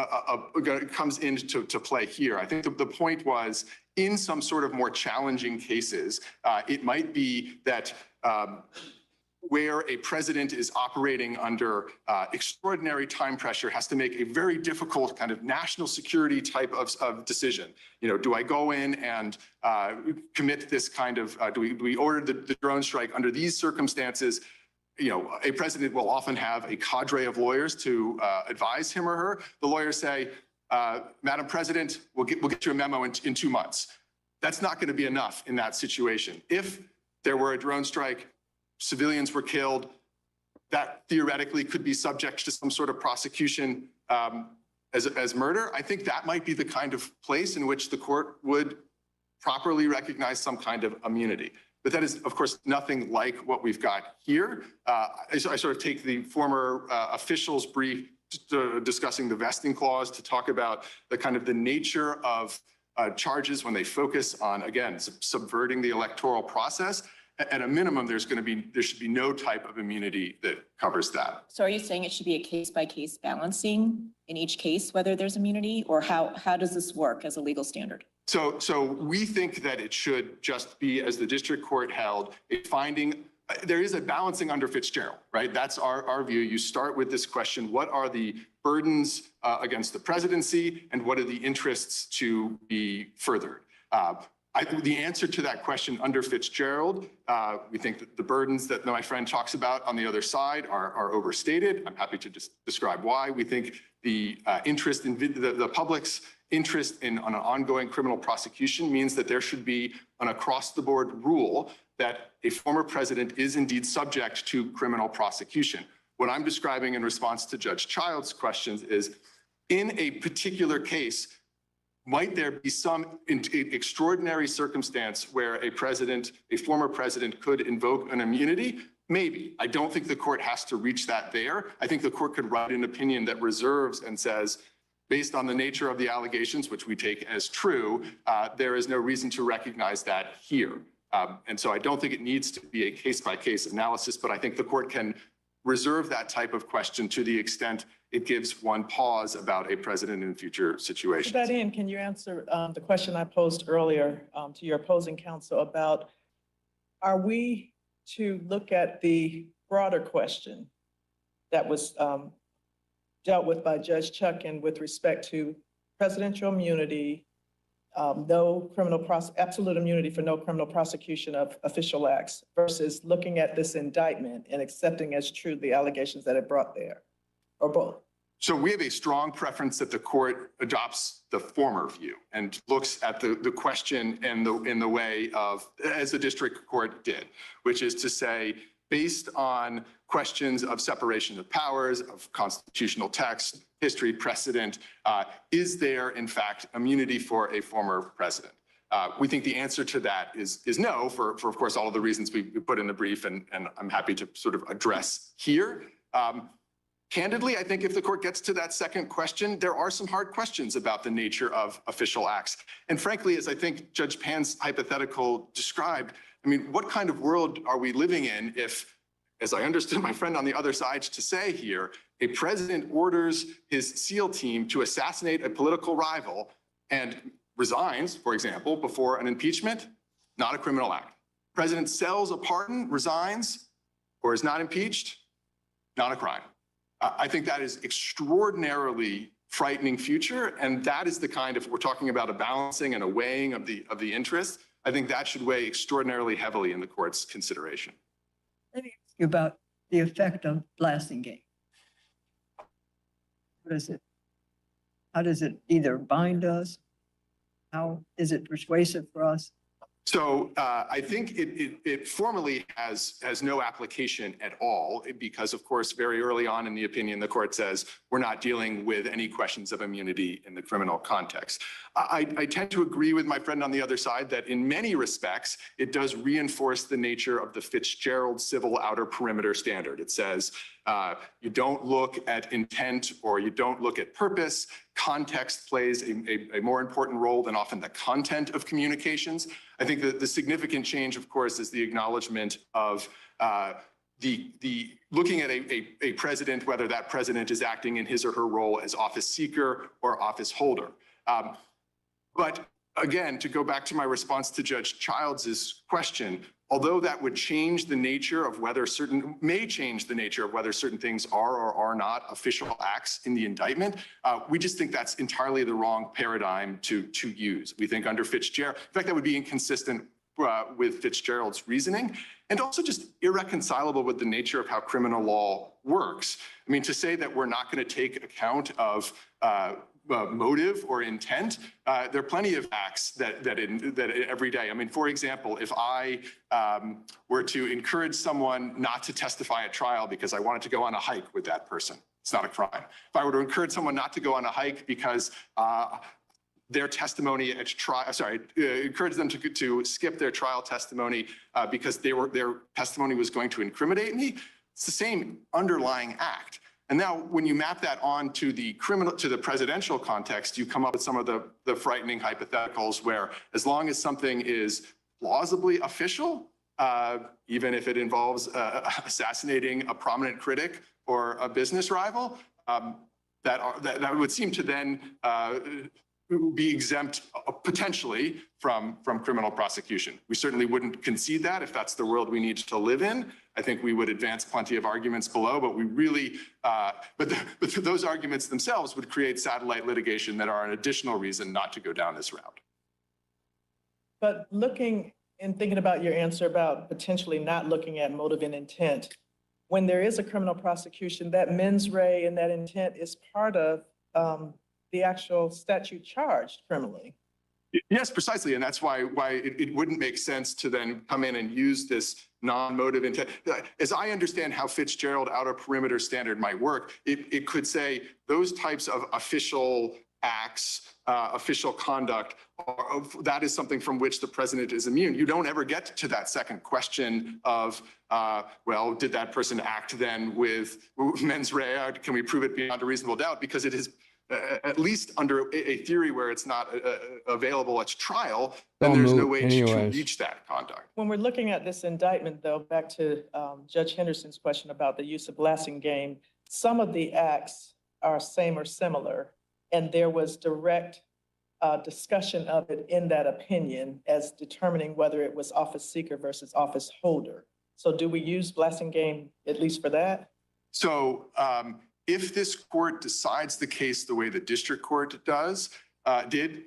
comes into play here. I think the point was, in some sort of more challenging cases, it might be that where a president is operating under extraordinary time pressure, has to make a very difficult kind of national security type of decision. You know, do I go in and commit this kind of, do we order the drone strike under these circumstances? You know, a president will often have a cadre of lawyers to advise him or her. The lawyers say, Madam President, we'll get you a memo in 2 months. That's not going to be enough in that situation. If there were a drone strike, civilians were killed, that theoretically could be subject to some sort of prosecution as murder. I think that might be the kind of place in which the court would properly recognize some kind of immunity. But that is, of course, nothing like what we've got here. I sort of take the former official's brief discussing the vesting clause to talk about the kind of the nature of charges when they focus on, again, subverting the electoral process. At a minimum, there should be no type of immunity that covers that. So are you saying it should be a case-by-case balancing in each case, whether there's immunity, or how does this work as a legal standard? So we think that it should just be, as the district court held, a finding. There is a balancing under Fitzgerald, right? That's our view. You start with this question: what are the burdens against the presidency, and what are the interests to be furthered? The answer to that question under Fitzgerald, we think that the burdens that my friend talks about on the other side are overstated. I'm happy to describe why. We think the interest in the public's interest in on an ongoing criminal prosecution means that there should be an across-the-board rule that a former president is indeed subject to criminal prosecution. What I'm describing in response to Judge Child's questions is, in a particular case, might there be some extraordinary circumstance where a former president could invoke an immunity? Maybe. I don't think the court has to reach that there. I think the court could write an opinion that reserves and says, based on the nature of the allegations, which we take as true, there is no reason to recognize that here. And so I don't think it needs to be a case-by-case analysis, but I think the court can reserve that type of question to the extent it gives one pause about a president in future situations. To that end, can you answer the question I posed earlier to your opposing counsel about, are we to look at the broader question that was dealt with by Judge Chutkan with respect to presidential immunity, absolute immunity for no criminal prosecution of official acts, versus looking at this indictment and accepting as true the allegations that it brought there, or both? So we have a strong preference that the court adopts the former view and looks at the question in the way of, as the district court did, which is to say, based on questions of separation of powers, of constitutional text, history, precedent, is there in fact immunity for a former president? We think the answer to that is no, for of course all of the reasons we put in the brief, and I'm happy to sort of address here. Candidly, I think if the court gets to that second question, there are some hard questions about the nature of official acts. And frankly, as I think Judge Pan's hypothetical described, I mean, what kind of world are we living in if, as I understood my friend on the other side to say here, a president orders his SEAL team to assassinate a political rival and resigns, for example, before an impeachment? Not a criminal act. President sells a pardon, resigns, or is not impeached? Not a crime. I think that is extraordinarily frightening future, and that is the kind of, we're talking about a balancing and a weighing of the interests, I think that should weigh extraordinarily heavily in the court's consideration. Let me ask you about the effect of Blassingame. What is it? How does it either bind us? How is it persuasive for us? So I think it formally has no application at all, because of course, very early on in the opinion, the court says we're not dealing with any questions of immunity in the criminal context. I tend to agree with my friend on the other side that in many respects, it does reinforce the nature of the Fitzgerald civil outer perimeter standard. It says you don't look at intent or you don't look at purpose. Context plays a more important role than often the content of communications. I think that the significant change, of course, is the acknowledgement of the looking at a president, whether that president is acting in his or her role as office seeker or office holder. But again, to go back to my response to Judge Childs' question, although that would change the nature of whether may change the nature of whether certain things are or are not official acts in the indictment, we just think that's entirely the wrong paradigm to use. We think under Fitzgerald, in fact, that would be inconsistent with Fitzgerald's reasoning, and also just irreconcilable with the nature of how criminal law works. I mean, to say that we're not going to take account of motive or intent, there are plenty of acts that every day. I mean, for example, if I were to encourage someone not to testify at trial because I wanted to go on a hike with that person, it's not a crime. If I were to encourage someone not to go on a hike because their testimony at trial, encourage them to skip their trial testimony because their testimony was going to incriminate me, it's the same underlying act. And now when you map that on to the presidential context, you come up with some of the frightening hypotheticals where as long as something is plausibly official, even if it involves assassinating a prominent critic or a business rival, that would seem to then be exempt potentially from criminal prosecution. We certainly wouldn't concede that if that's the world we need to live in. I think we would advance plenty of arguments below, but we really, but those arguments themselves would create satellite litigation that are an additional reason not to go down this route. But looking and thinking about your answer about potentially not looking at motive and intent, when there is a criminal prosecution, that mens rea and that intent is part of the actual statute charged criminally. Yes, precisely. And that's why it wouldn't make sense to then come in and use this non-motive intent. As I understand how Fitzgerald outer perimeter standard might work, it could say those types of official acts, official conduct, that is something from which the president is immune. You don't ever get to that second question of, well, did that person act then with mens rea? Can we prove it beyond a reasonable doubt? Because it is at least under a theory where it's not available at trial, then there's no way to reach that conduct. When we're looking at this indictment, though, back to Judge Henderson's question about the use of Blassingame, some of the acts are same or similar, and there was direct discussion of it in that opinion as determining whether it was office seeker versus office holder. So do we use Blassingame at least for that? So if this court decides the case the way the district court did,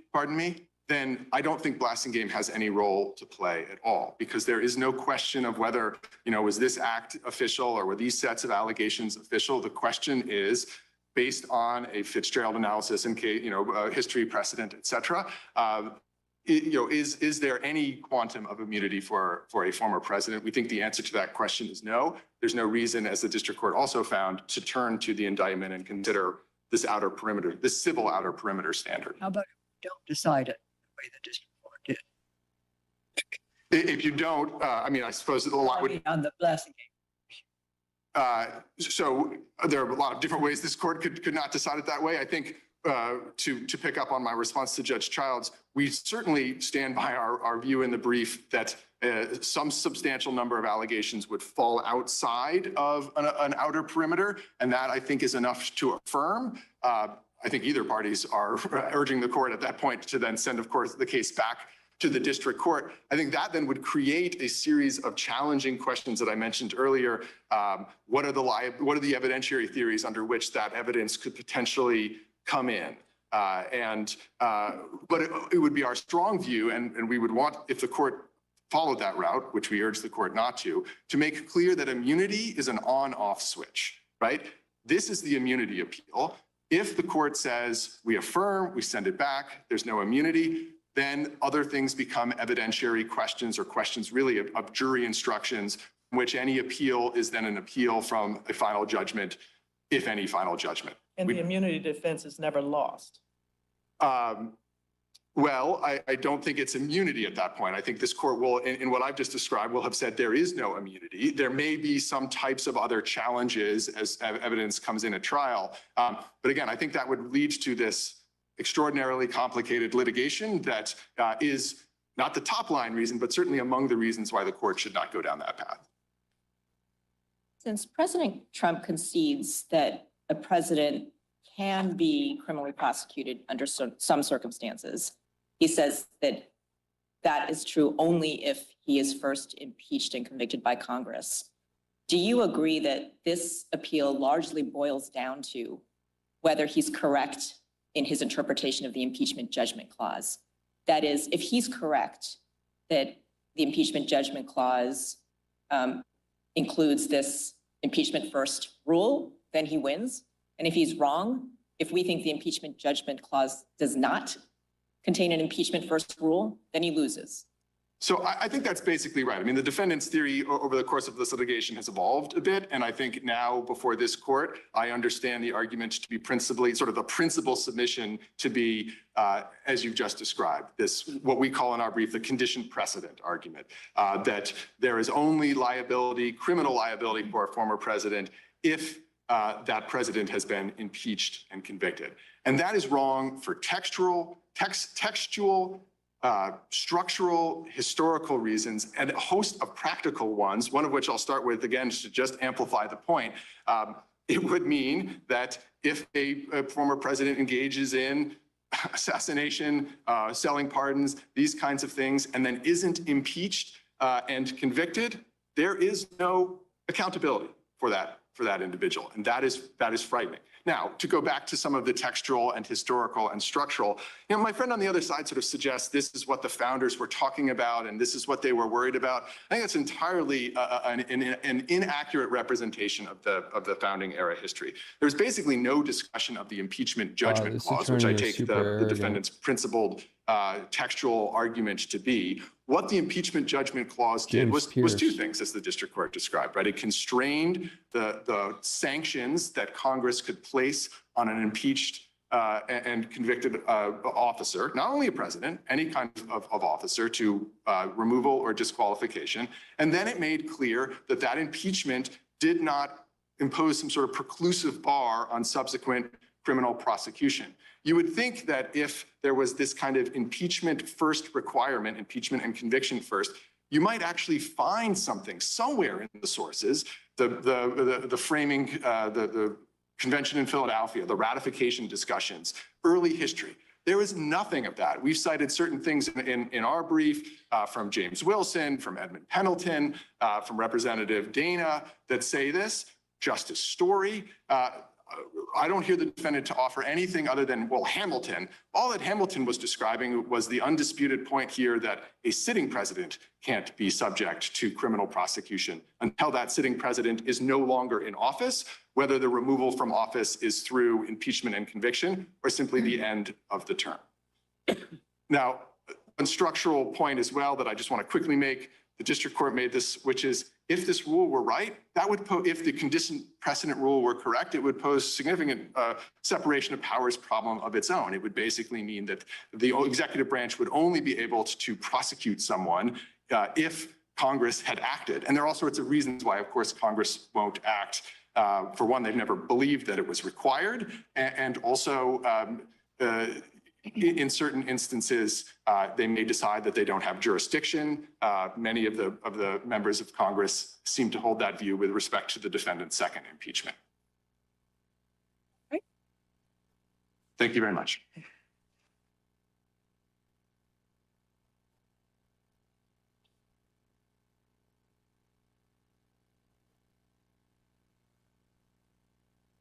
then I don't think Blassingame has any role to play at all, because there is no question of whether, was this act official or were these sets of allegations official? The question is, based on a Fitzgerald analysis in case, history, precedent, et cetera, is there any quantum of immunity for a former president? We think the answer to that question is no. There's no reason, as the district court also found, to turn to the indictment and consider this outer perimeter, this civil outer perimeter standard. How about if we don't decide it the way the district court did? If you don't, I suppose a lot would. On the Blassingame. So there are a lot of different ways this court could not decide it that way. I think to pick up on my response to Judge Childs, we certainly stand by our view in the brief that some substantial number of allegations would fall outside of an outer perimeter, and that I think is enough to affirm. I think either parties are urging the court at that point to then send, of course, the case back to the district court. I think that then would create a series of challenging questions that I mentioned earlier. What are the evidentiary theories under which that evidence could potentially come in? But it would be our strong view, and we would want, if the court followed that route, which we urge the court not to make clear that immunity is an on-off switch, right? This is the immunity appeal. If the court says we affirm, we send it back, there's no immunity, then other things become evidentiary questions or questions really of jury instructions, in which any appeal is then an appeal from a final judgment, if any final judgment. And the immunity defense is never lost. Well, I don't think it's immunity at that point. I think this court will, in what I've just described, will have said there is no immunity. There may be some types of other challenges as evidence comes in at trial. But again, I think that would lead to this extraordinarily complicated litigation that is not the top line reason, but certainly among the reasons why the court should not go down that path. Since President Trump concedes that a president can be criminally prosecuted under some circumstances, he says that that is true only if he is first impeached and convicted by Congress. Do you agree that this appeal largely boils down to whether he's correct in his interpretation of the impeachment judgment clause? That is, if he's correct that the impeachment judgment clause includes this impeachment first rule, then he wins. And if he's wrong, if we think the impeachment judgment clause does not contain an impeachment first rule, then he loses. So I think that's basically right. I mean, the defendant's theory over the course of this litigation has evolved a bit. And I think now before this court, I understand the argument to be principally sort of the principal submission to be, as you've just described, this, what we call in our brief, the conditioned precedent argument, that there is only liability, criminal liability for a former president if that president has been impeached and convicted. And that is wrong for textual, structural, historical reasons, and a host of practical ones, one of which I'll start with, again, to just amplify the point. It would mean that if a former president engages in assassination, selling pardons, these kinds of things, and then isn't impeached and convicted, there is no accountability for that individual. And that is frightening. Now, to go back to some of the textual and historical and structural, my friend on the other side sort of suggests this is what the founders were talking about and this is what they were worried about. I think that's entirely an inaccurate representation of the founding era history. There's basically no discussion of the impeachment judgment clause, which I take the defendant's principled textual argument to be. What the impeachment judgment clause did was two things, as the district court described, right? It constrained the sanctions that Congress could place on an impeached and convicted officer, not only a president, any kind of officer, to removal or disqualification. And then it made clear that that impeachment did not impose some sort of preclusive bar on subsequent criminal prosecution. You would think that if there was this kind of impeachment first requirement, impeachment and conviction first, you might actually find something somewhere in the sources, the framing, the convention in Philadelphia, the ratification discussions, early history. There was nothing of that. We've cited certain things in our brief from James Wilson, from Edmund Pendleton, from Representative Dana that say this. Justice Story. I don't hear the defendant to offer anything other than, well, Hamilton. All that Hamilton was describing was the undisputed point here that a sitting president can't be subject to criminal prosecution until that sitting president is no longer in office, whether the removal from office is through impeachment and conviction or simply the end of the term. Now, one structural point as well that I just want to quickly make, the district court made this, which is if this rule were right, that would if the condition precedent rule were correct, it would pose significant separation of powers problem of its own. It would basically mean that the executive branch would only be able to prosecute someone if Congress had acted. And there are all sorts of reasons why, of course, Congress won't act. For one, they've never believed that it was required. And also, in certain instances, they may decide that they don't have jurisdiction. Many of the members of Congress seem to hold that view with respect to the defendant's second impeachment. Right. Thank you very much.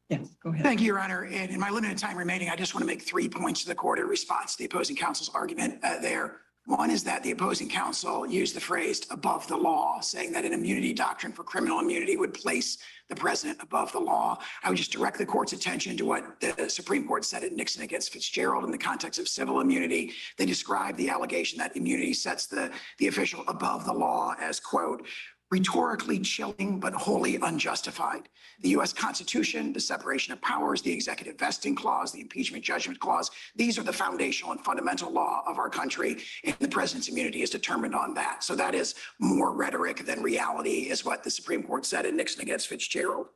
Yes, go ahead. Thank you, Your Honor. And in my limited time remaining, I just want to make 3 points to the court in response to the opposing counsel's argument there. One is that the opposing counsel used the phrase above the law, saying that an immunity doctrine for criminal immunity would place the president above the law. I would just direct the court's attention to what the Supreme Court said in Nixon against Fitzgerald in the context of civil immunity. They described the allegation that immunity sets the official above the law as, quote, rhetorically chilling but wholly unjustified. The U.S. Constitution, the separation of powers, the executive vesting clause, the impeachment judgment clause, these are the foundational and fundamental law of our country, and the president's immunity is determined on that. So that is more rhetoric than reality, is what the Supreme Court said in Nixon against Fitzgerald.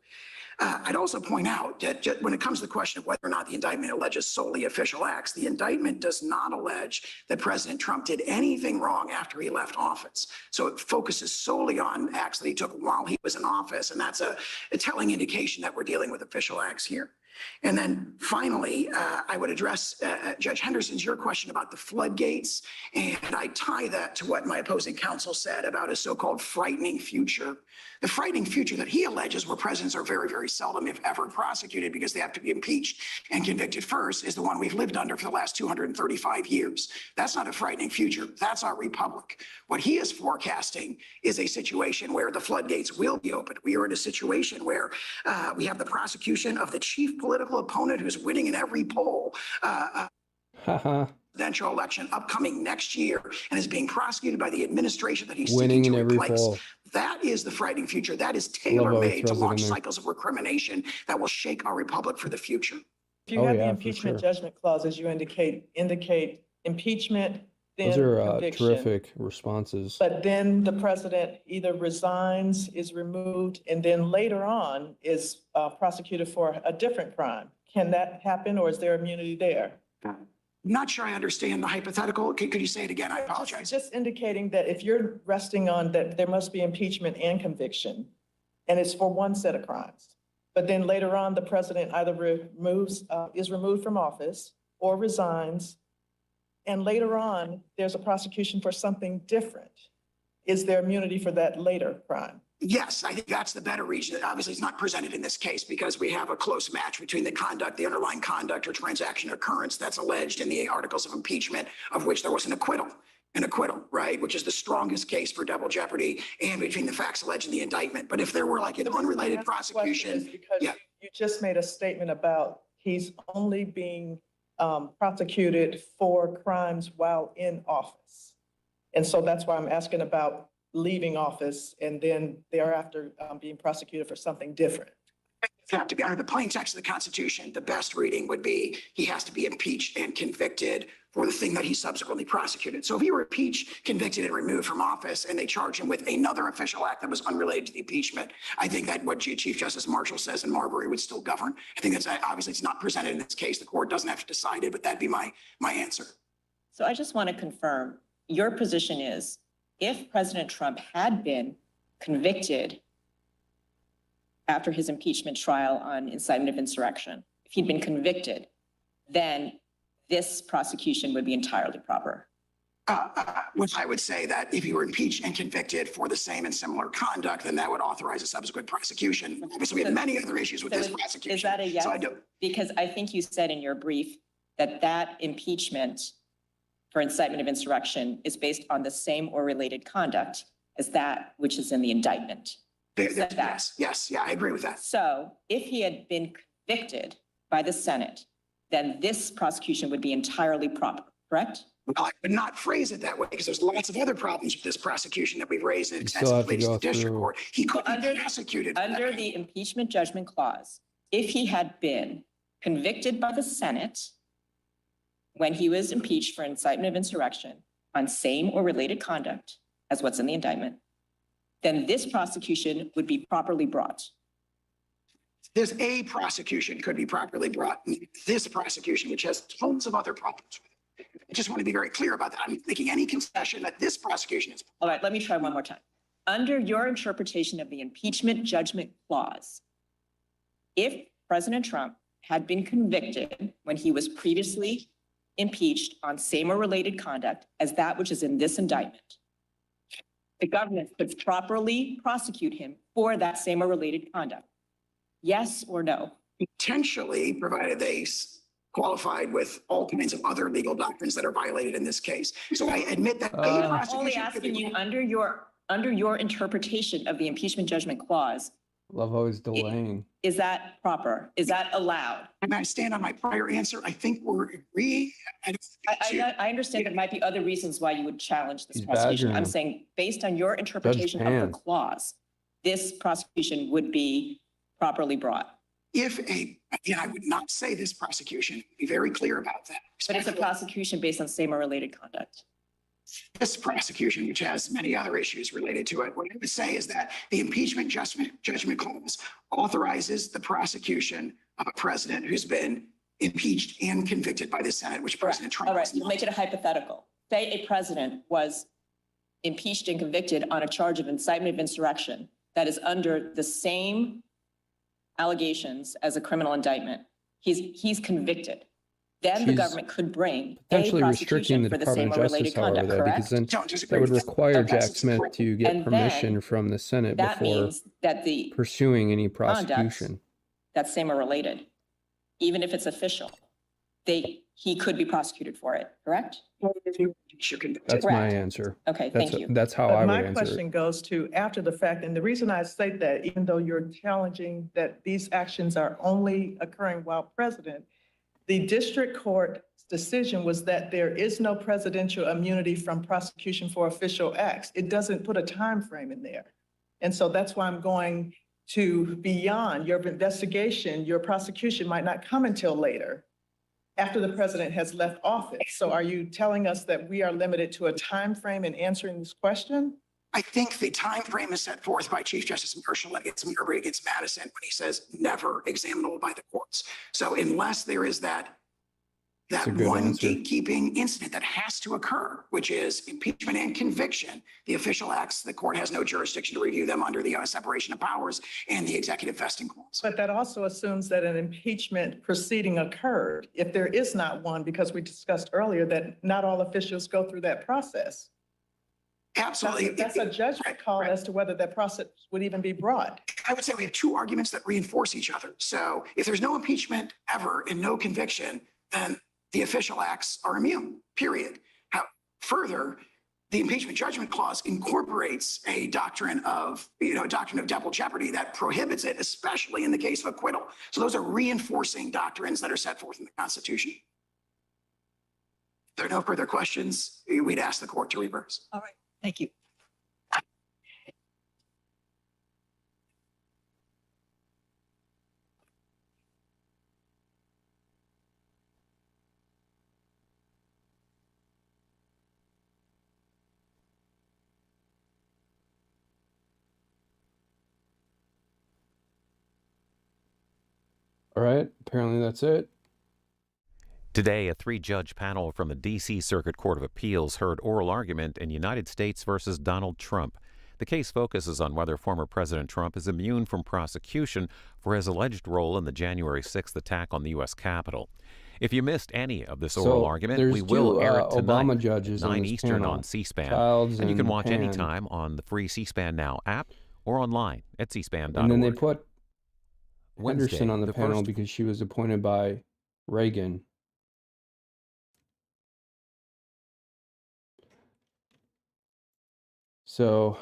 I'd also point out that when it comes to the question of whether or not the indictment alleges solely official acts, the indictment does not allege that President Trump did anything wrong after he left office. So it focuses solely on acts that he took while he was in office, and that's a telling indication that we're dealing with official acts here. And then finally, I would address Judge Henderson's your question about the floodgates, and I tie that to what my opposing counsel said about a so-called frightening future. The frightening future that he alleges, where presidents are very, very seldom, if ever, prosecuted because they have to be impeached and convicted first, is the one we've lived under for the last 235 years. That's not a frightening future. That's our republic. What he is forecasting is a situation where the floodgates will be opened. We are in a situation where we have the prosecution of the chief political opponent who's winning in every poll. Presidential election upcoming next year and is being prosecuted by the administration that he's seeking to replace. That is the frightening future. That is tailor-made to launch cycles of recrimination that will shake our republic for the future. If you have the impeachment judgment clause, as you indicate impeachment then Those are conviction. terrific responses. But then the president either resigns, is removed, and then later on is prosecuted for a different crime. Can that happen, or is there immunity there? I'm not sure I understand the hypothetical. Could you say it again? I apologize. Just indicating that if you're resting on that there must be impeachment and conviction, and it's for one set of crimes, but then later on, the president either is removed from office or resigns, and later on, there's a prosecution for something different. Is there immunity for that later crime? Yes, I think that's the better reason. Obviously, it's not presented in this case because we have a close match between the conduct, the underlying conduct or transaction occurrence that's alleged in the articles of impeachment, of which there was an acquittal, right? Which is the strongest case for double jeopardy, and between the facts alleged in the indictment. But if there were like an unrelated prosecution, Because yeah. you just made a statement about he's only being prosecuted for crimes while in office. And so that's why I'm asking about leaving office and then thereafter being prosecuted for something different. To be under the plain text of the Constitution, the best reading would be he has to be impeached and convicted for the thing that he subsequently prosecuted. So if he were impeached, convicted, and removed from office, and they charge him with another official act that was unrelated to the impeachment, I think that what Chief Justice Marshall says in Marbury would still govern. I think that's obviously it's not presented in this case. The court doesn't have to decide it, but that'd be my answer. So I just want to confirm, your position is if President Trump had been convicted after his impeachment trial on incitement of insurrection, if he'd been convicted, then this prosecution would be entirely proper. Which I would say that if you were impeached and convicted for the same and similar conduct, then that would authorize a subsequent prosecution. Obviously, we have many other issues with this prosecution. Is that a yes? So I do. Because I think you said in your brief that impeachment for incitement of insurrection is based on the same or related conduct as that which is in the indictment. Said that. Yes, yeah, I agree with that. So if he had been convicted by the Senate, then this prosecution would be entirely proper, correct? Well, I would not phrase it that way because there's lots of other problems with this prosecution that we've raised You still have to extensively to go the district through- court. He could Well, be prosecuted. for Under that. the impeachment judgment clause, if he had been convicted by the Senate when he was impeached for incitement of insurrection on same or related conduct as what's in the indictment, then this prosecution would be properly brought. There's a prosecution could be properly brought. This prosecution, which has tons of other problems with it. I just want to be very clear about that. I'm not making any concession that this prosecution is. All right, let me try one more time. Under your interpretation of the impeachment judgment clause, if President Trump had been convicted when he was previously impeached on same or related conduct as that which is in this indictment, the government could properly prosecute him for that same or related conduct. Yes or no? Potentially, provided they qualified with all kinds of other legal doctrines that are violated in this case. So I admit that. I'm only prosecution could asking be- you under your interpretation of the impeachment judgment clause, Love always delaying. is that proper? Is that allowed? And I stand on my prior answer. I think we're agreeing. I understand there might be other reasons why you would challenge this He's prosecution. badgering I'm him. saying, based on your interpretation of Pan. the clause, this prosecution would be properly brought. Again, I would not say this prosecution, be very clear about that. But it's a prosecution based on same or related conduct. This prosecution, which has many other issues related to it, what I would say is that the impeachment judgment clause authorizes the prosecution of a president who's been impeached and convicted by the Senate, which President Trump All right, has not. make it a hypothetical. Say a president was impeached and convicted on a charge of incitement of insurrection that is under the same allegations as a criminal indictment. He's convicted. Then the She's government could bring a Potentially restricting prosecution the for the same Department or of related Justice, however, conduct, though, because correct? then Don't disagree that would with that. require That's Jack Smith correct. to get And permission then from the Senate That before means that the pursuing any conduct prosecution. that's same or related, even if it's official, he could be prosecuted for it, correct? You're convicted. That's my Correct. answer. Okay, That's, thank you. that's how But I my would answer it. question goes to after the fact, and the reason I say that, even though you're challenging that these actions are only occurring while president, the district court's decision was that there is no presidential immunity from prosecution for official acts. It doesn't put a time frame in there. And so that's why I'm going to beyond your investigation, your prosecution might not come until later. after the president has left office. So are you telling us that we are limited to a time frame in answering this question? I think the time frame is set forth by Chief Justice Marshall against Marbury against Madison when he says never examinable by the courts. So unless there is that That's a good one answer. gatekeeping incident that has to occur, which is impeachment and conviction, the official acts, the court has no jurisdiction to review them under the separation of powers and the executive vesting clause. But that also assumes that an impeachment proceeding occurred. If there is not one, because we discussed earlier that not all officials go through that process. Absolutely. That's a judgment call as to whether that process would even be brought. I would say we have two arguments that reinforce each other. So if there's no impeachment ever and no conviction, then the official acts are immune, period. Further, the impeachment judgment clause incorporates a doctrine of double jeopardy that prohibits it, especially in the case of acquittal. So those are reinforcing doctrines that are set forth in the Constitution. If there are no further questions, we'd ask the court to reverse. All right, thank you. All right. Apparently that's it. Today, a three-judge panel from the D.C. Circuit Court of Appeals heard oral argument in United States versus Donald Trump. The case focuses on whether former President Trump is immune from prosecution for his alleged role in the January 6th attack on the U.S. Capitol. If you missed any of this oral argument, there's we will two, air it tonight Obama judges at on 9 this Eastern panel, on C-SPAN. Childs And you can and watch Pan. anytime on the free C-SPAN Now app or online at cspan.org. And then they put Wednesday, Henderson on the panel first because she was appointed by Reagan. So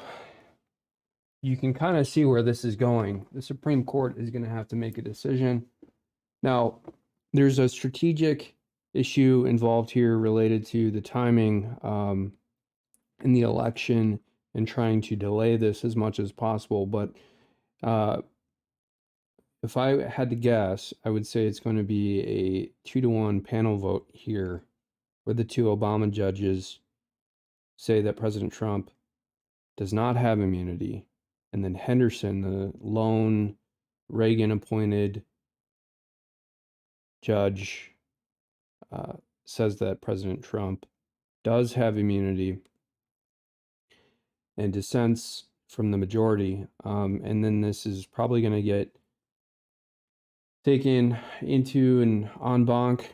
you can kind of see where this is going. The Supreme Court is going to have to make a decision. Now, there's a strategic issue involved here related to the timing in the election and trying to delay this as much as possible. But if I had to guess, I would say it's going to be a 2-1 panel vote here, where the two Obama judges say that President Trump does not have immunity, and then Henderson, the lone Reagan-appointed judge, says that President Trump does have immunity and dissents from the majority. And then this is probably going to get taken into an en banc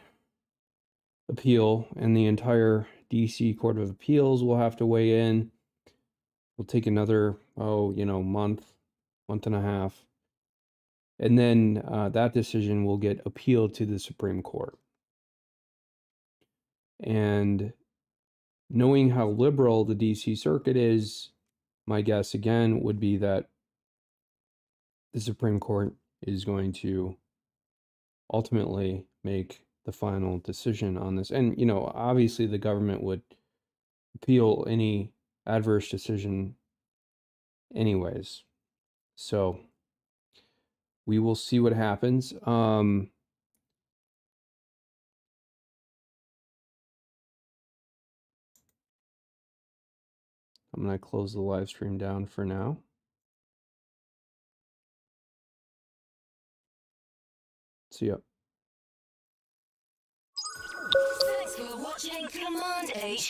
appeal, and the entire DC Court of Appeals will have to weigh in. Will take another, month and a half. And then that decision will get appealed to the Supreme Court. And knowing how liberal the DC Circuit is, my guess again would be that the Supreme Court is going to ultimately make the final decision on this. And, obviously the government would appeal any adverse decision anyways. So we will see what happens. I'm going to close the live stream down for now. See ya. Thanks for watching Command H.